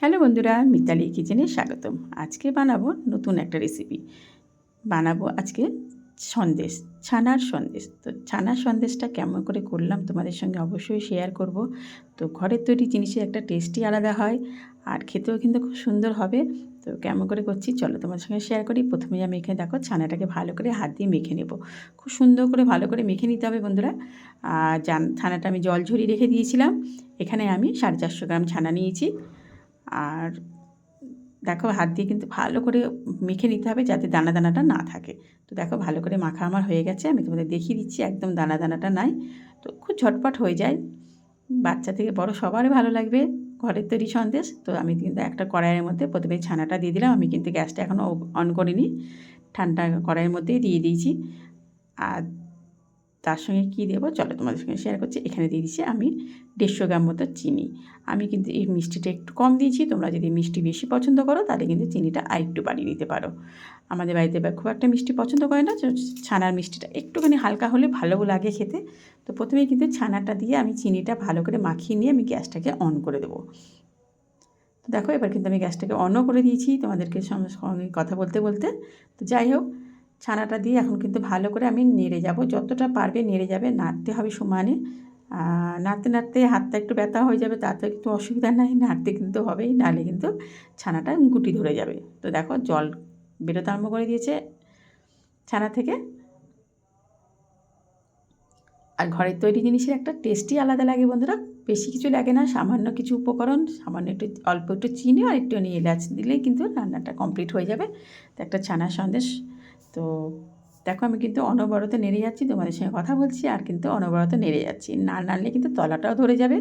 Hello বন্ধুরা, মিতালি কিচেনে স্বাগতম। আজকে বানাবো নতুন একটা রেসিপি। বানাবো আজকে সন্দেশ, ছানার সন্দেশ। তো ছানার সন্দেশটা কেমন করে করলাম তোমাদের সঙ্গে অবশ্যই শেয়ার করব। তো ঘরের তৈরি জিনিসের একটা টেস্টই আলাদা হয়, আর খেতেও কিন্তু খুব সুন্দর হবে। তো কেমন করে করছি চলো তোমাদের সঙ্গে শেয়ার করি। প্রথমে আমি এখানে দেখো ছানাটাকে ভালো করে হাত দিয়ে মেখে নেব। খুব সুন্দর করে ভালো করে মেখে নিতে হবে বন্ধুরা। আর ছানাটা আমি জল ঝরিয়ে রেখে দিয়েছিলাম। এখানে আমি 450 গ্রাম ছানা নিয়েছি। আর দেখো হাত দিয়ে কিন্তু ভালো করে মেখে নিতে হবে যাতে দানা দানাটা না থাকে। তো দেখো ভালো করে মাখা আমার হয়ে গেছে, আমি তোমাদের দেখিয়ে দিচ্ছি, একদম দানা দানাটা নাই। তো খুব ঝটপট হয়ে যায়, বাচ্চা থেকে বড় সবারই ভালো লাগবে ঘরের তৈরি সন্দেশ। তো আমি কিন্তু একটা কড়াইয়ের মধ্যে প্রথমে ছানাটা দিয়ে দিলাম। আমি কিন্তু গ্যাসটা এখনও অন করিনি, ঠান্ডা কড়াইয়ের মধ্যেই দিয়ে দিয়েছি। আর তার সঙ্গে কী দেবো চলো তোমাদের সঙ্গে শেয়ার করছি। এখানে দিয়ে দিচ্ছি আমি 150 গ্রাম মতো চিনি। আমি কিন্তু এই মিষ্টিটা একটু কম দিয়েছি, তোমরা যদি মিষ্টি বেশি পছন্দ করো তাহলে কিন্তু চিনিটা আরেকটু বাড়িয়ে দিতে পারো। আমাদের বাড়িতে খুব একটা মিষ্টি পছন্দ করে না, ছানার মিষ্টিটা একটুখানি হালকা হলে ভালো লাগে খেতে। তো প্রথমেই কিন্তু ছানাটা দিয়ে আমি চিনিটা ভালো করে মাখিয়ে নিয়ে আমি গ্যাসটাকে অন করে দেবো। তো দেখো এবার কিন্তু আমি গ্যাসটাকে অনও করে দিয়েছি তোমাদেরকে সঙ্গে কথা বলতে বলতে। তো যাই হোক, ছানাটা দিয়ে এখন কিন্তু ভালো করে আমি নেড়ে যাব, যতটা পারবে নেড়ে যাবে, নাড়তে হবে সমানে। নাড়তে নাড়তে হাতটা একটু ব্যথা হয়ে যাবে, তাতে কিন্তু অসুবিধা নাই, নাড়তে কিন্তু হবেই, নাহলে কিন্তু ছানাটা গুটি ধরে যাবে। তো দেখো জল বেরোতে আরম্ভ করে দিয়েছে ছানা থেকে। আর ঘরের তৈরি জিনিসের একটা টেস্টই আলাদা লাগে বন্ধুরা। বেশি কিছু লাগে না, সামান্য কিছু উপকরণ, সামান্য একটু অল্প একটু চিনি আর একটু এলাচ দিলেই কিন্তু রান্নাটা কমপ্লিট হয়ে যাবে। তো একটা ছানার সন্দেশ। তো দেখো আমি কিন্তু অনবরত নেড়ে যাচ্ছি, তোমাদের সঙ্গে কথা বলছি আর কিন্তু অনবরত নেড়ে যাচ্ছি, না নাড়লে কিন্তু তলাটাও ধরে যাবে।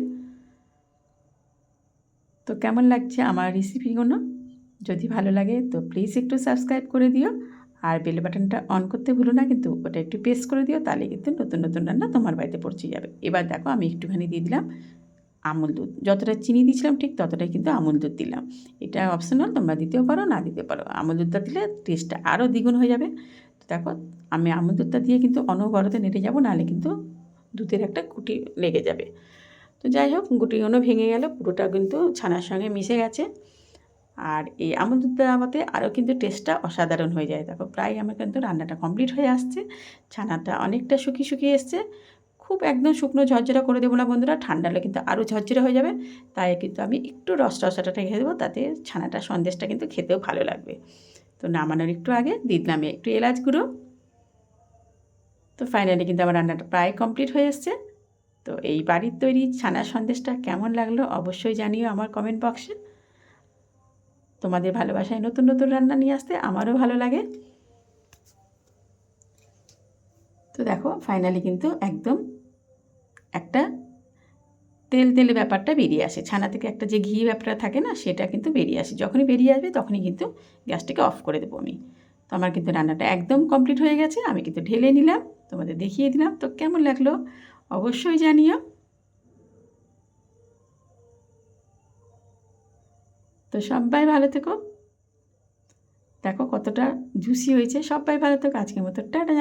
তো কেমন লাগছে আমার রেসিপিগুলো? যদি ভালো লাগে তো প্লিজ একটু সাবস্ক্রাইব করে দিও, আর বেল বাটনটা অন করতে ভুলো না, কিন্তু ওটা একটু প্রেস করে দিও, তাহলে কিন্তু নতুন নতুন রান্না তোমার বাড়িতে পৌঁছে যাবে। এবার দেখো আমি একটুখানি দিয়ে দিলাম আমুল দুধ, যতটা চিনি দিয়েছিলাম ঠিক ততটাই কিন্তু আমুল দুধ দিলাম। এটা অপশনাল, তোমরা দিতেও পারো না দিতে পারো। আমুল দুধটা দিলে টেস্টটা আরও দ্বিগুণ হয়ে যাবে। তো দেখো আমি আমুল দুধটা দিয়ে কিন্তু অনবরত নেড়ে যাবো, নাহলে কিন্তু দুধের একটা গুটি লেগে যাবে। তো যাই হোক, গুটিগুলো ভেঙে গেল, পুরোটা কিন্তু ছানার সঙ্গে মিশে গেছে। আর এই আমুল দুধ দেওয়াতে আরও কিন্তু টেস্টটা অসাধারণ হয়ে যায়। দেখো প্রায় আমার কিন্তু রান্নাটা কমপ্লিট হয়ে আসছে, ছানাটা অনেকটা শুকিয়ে শুকিয়ে এসছে। খুব একদম শুকনো ঝরঝরা করে দেবো না বন্ধুরা, ঠান্ডা হলে কিন্তু আরও ঝরঝরে হয়ে যাবে। তাই কিন্তু আমি একটু রসটা রেখে দেবো, তাতে ছানাটা সন্দেশটা কিন্তু খেতেও ভালো লাগবে। তো নামানোর একটু আগে দিয়ে দিলাম একটু এলাচ গুঁড়ো। তো ফাইনালি কিন্তু আমার রান্নাটা প্রায় কমপ্লিট হয়ে এসছে। তো এই বাড়ির তৈরি ছানার সন্দেশটা কেমন লাগলো অবশ্যই জানিও আমার কমেন্ট বক্সে। তোমাদের ভালোবাসায় নতুন নতুন রান্না নিয়ে আসতে আমারও ভালো লাগে। তো দেখো ফাইনালি কিন্তু একদম একটা তেল তেলে ব্যাপারটা বেরিয়ে আসে, ছানা থেকে একটা যে ঘি ব্যাপারটা থাকে না সেটা কিন্তু বেরিয়ে আসে। যখনই বেরিয়ে আসবে তখনই কিন্তু গ্যাসটাকে অফ করে দেবো আমি। তো আমার কিন্তু রান্নাটা একদম কমপ্লিট হয়ে গেছে, আমি কিন্তু ঢেলে নিলাম, তোমাদের দেখিয়ে দিলাম। তো কেমন লাগলো অবশ্যই জানিও। তো সবাই ভালো থেকো, দেখো কতটা জুসি হয়েছে। সবাই ভালো থেকো, আজকের মতো টাটা।